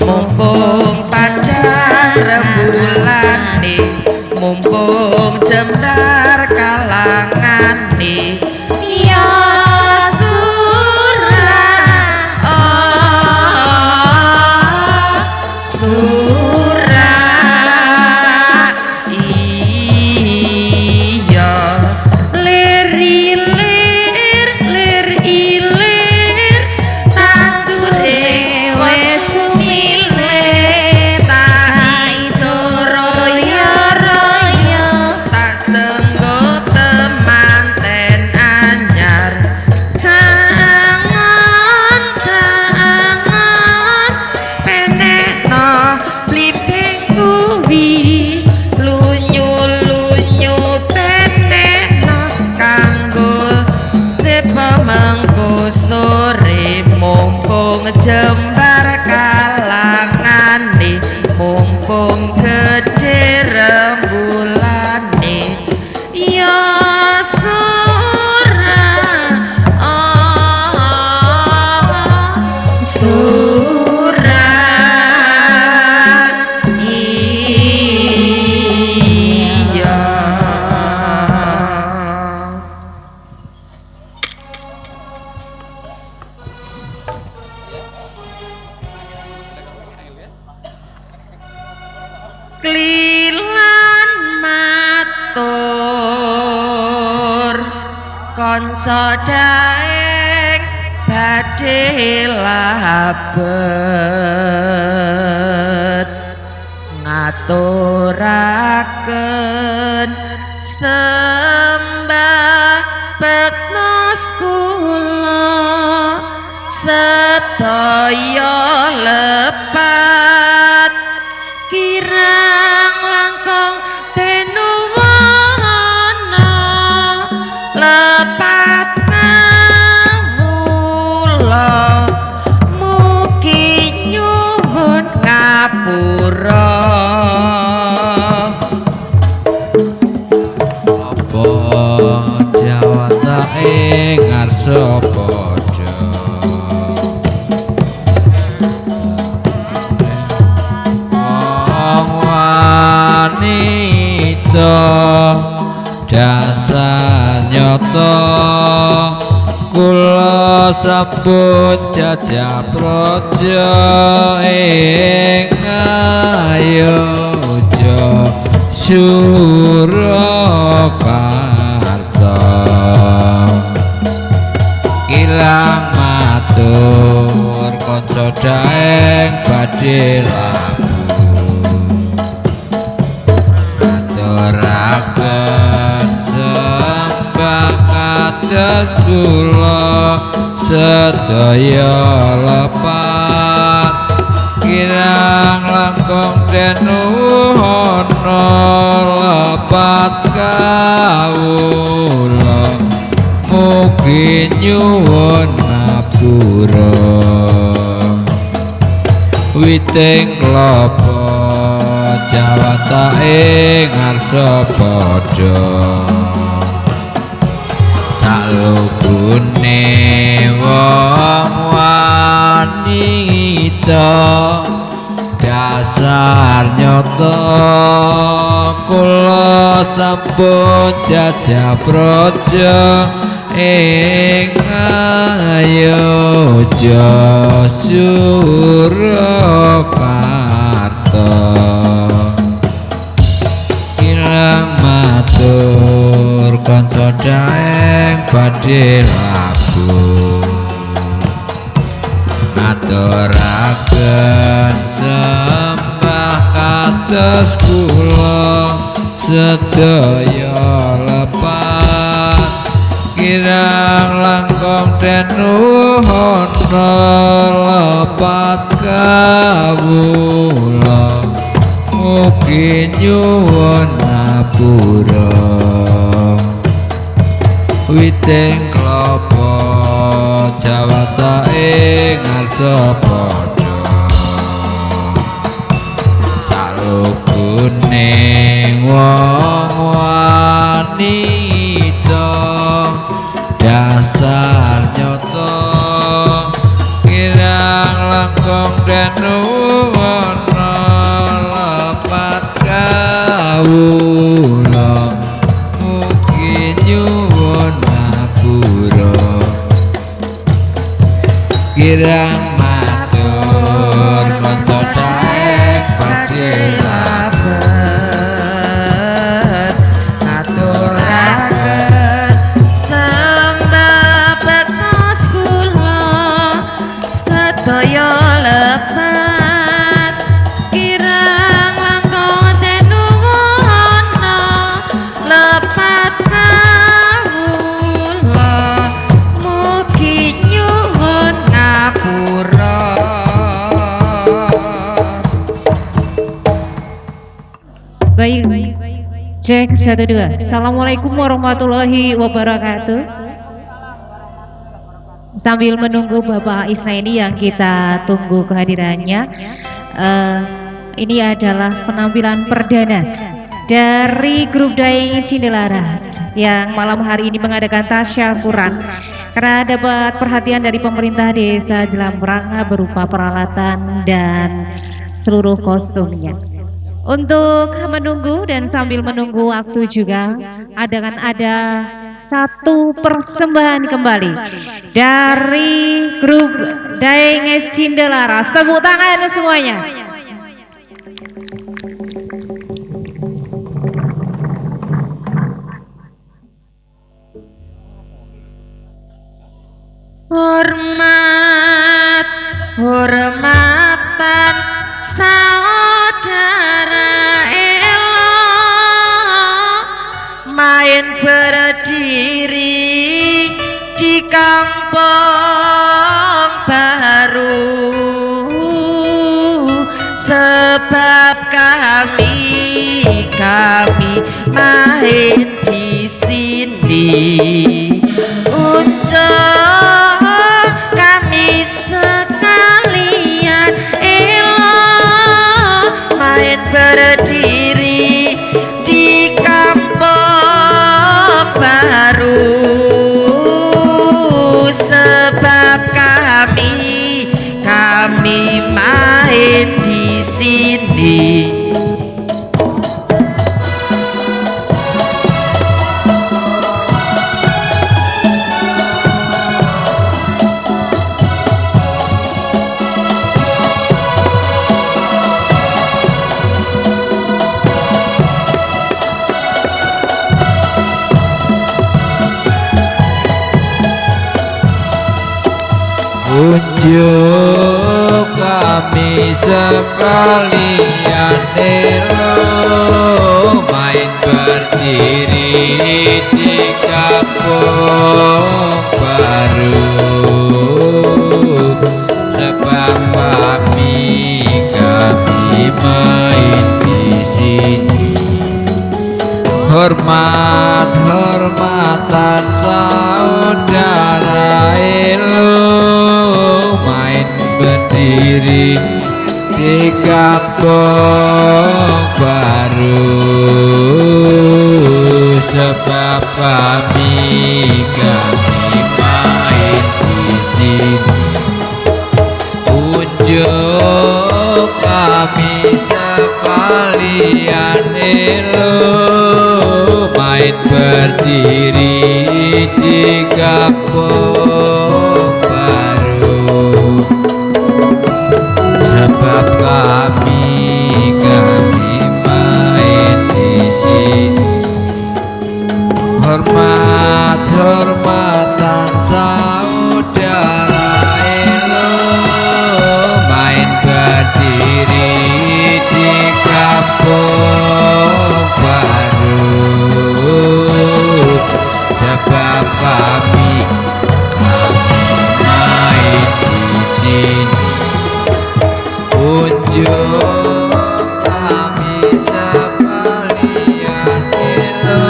Mumpung padang rembulan mumpung jembar kalangane ya surah surah iya lir ilir lir ilir tandure wes sore mumpung jembar kalangane mumpung gedhe rembulane ya surah surah iya klilan matur kanca daeng badhe labet ngaturaken sembah beknos kula sedaya lepat kirang langkung tenuwana lepat kawula mugi nyuwun ngapura apa jawata ing ngarsa padha wanita dasar nyata kula sampun jajah praja ing Ayodya Surakarta ilang matur kanca daeng badhe aturaken sembah kados kula sedaya lepat kirang langkung tenuhana lepat kawula mugi nyuwun ngapura witing klapa jawata ing ngarsa padha salubune wong wanita dasar nyata kula sampun jajah praja ing Ayodya Surakarta ilang matur kanca daeng badhe lagu aturaken sembah kados kula sedaya lepat kirang langkung tenuhana lepat kawula mugi nyuwun ngapura witing klopo jawata ing ngarsa padha salukuning wong wanita dasar nyoto kirang langkung den wana lepat kawula mugi nyuwun ngapura kirang matur kanca daeng badhe labet aturaken sembah bekos kula sedaya lepat kirang langkung den wana lepat kawula mugi nyuwun ngapura. Baik, cek 1 2. Assalamualaikum warahmatullahi wabarakatuh. Sambil menunggu Bapak Isnaini yang kita tunggu kehadirannya, ini adalah penampilan perdana dari grup Daeng Cindelaras yang malam hari ini mengadakan tasyakuran karena dapat perhatian dari pemerintah desa Jelambrang berupa peralatan dan seluruh kostumnya. Untuk menunggu dan sambil menunggu waktu juga ada satu persembahan kembali dari grup Daeng Cindelaras. Tepuk tangan semuanya. Hormat, hormatan saudara elo main berdiri di kampung baru sebab kami main di sini untuk kami sekalian elo main berdiri di kampung baru sebab kami main di sini. Unjuk kami sekalian elo main berdiri di kampung baru sebab kami main di sini. Hormatan saudara elo main berdiri di kampung baru sebab kami main di sini. Unjuk kami sekalian elo main berdiri di kampung baru sebab kami main di sini. Hormatan saudara elo main berdiri di kampung baru sebab kami main di sini. Unjuk kami sekalian elo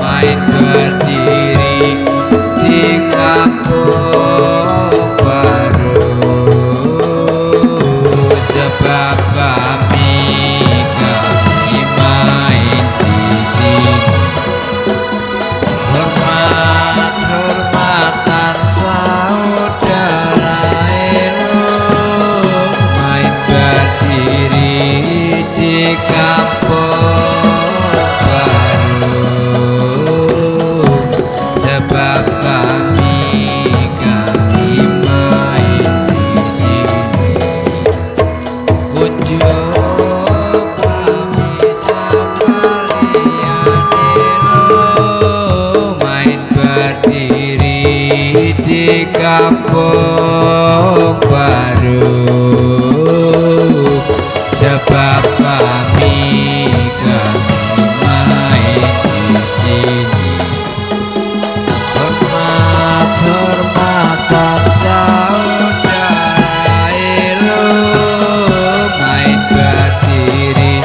main berdiri di kampung baru, sebab kami main di sini. Hormat-hormatan saudara elu main berdiri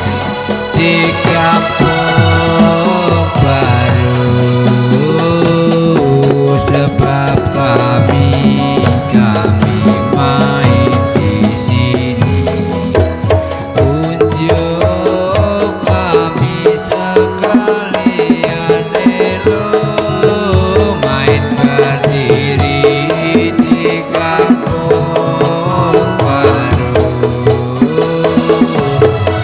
di kampung baru, sebab kami main di sini. Unjuk kami sekalian elu main berdiri di kampung baru,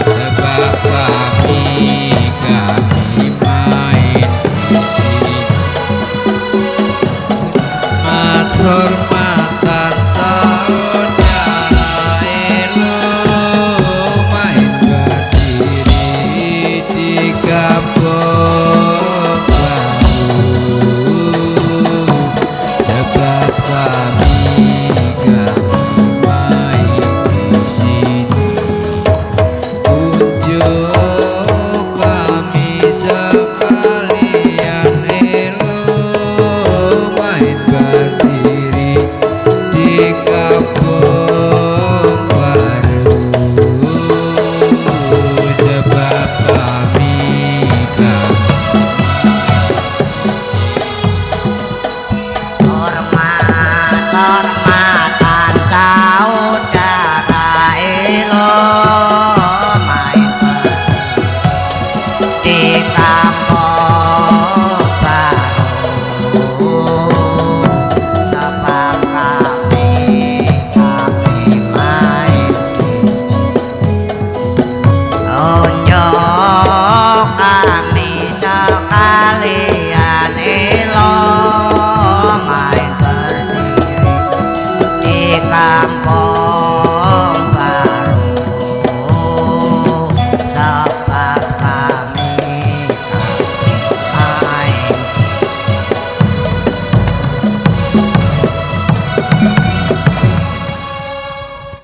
sebab kami main di sini. Hormatan saudara elu main berdiri di kampung baru, sebab kami main di sini. Unjuk kami sekalian elu main berdiri di kampung baru, sebab kami Hormat-hormatan saudara elo main berdiri di kampung baru, sebab kami main unjuk kami sekalian elo main berdiri di kampung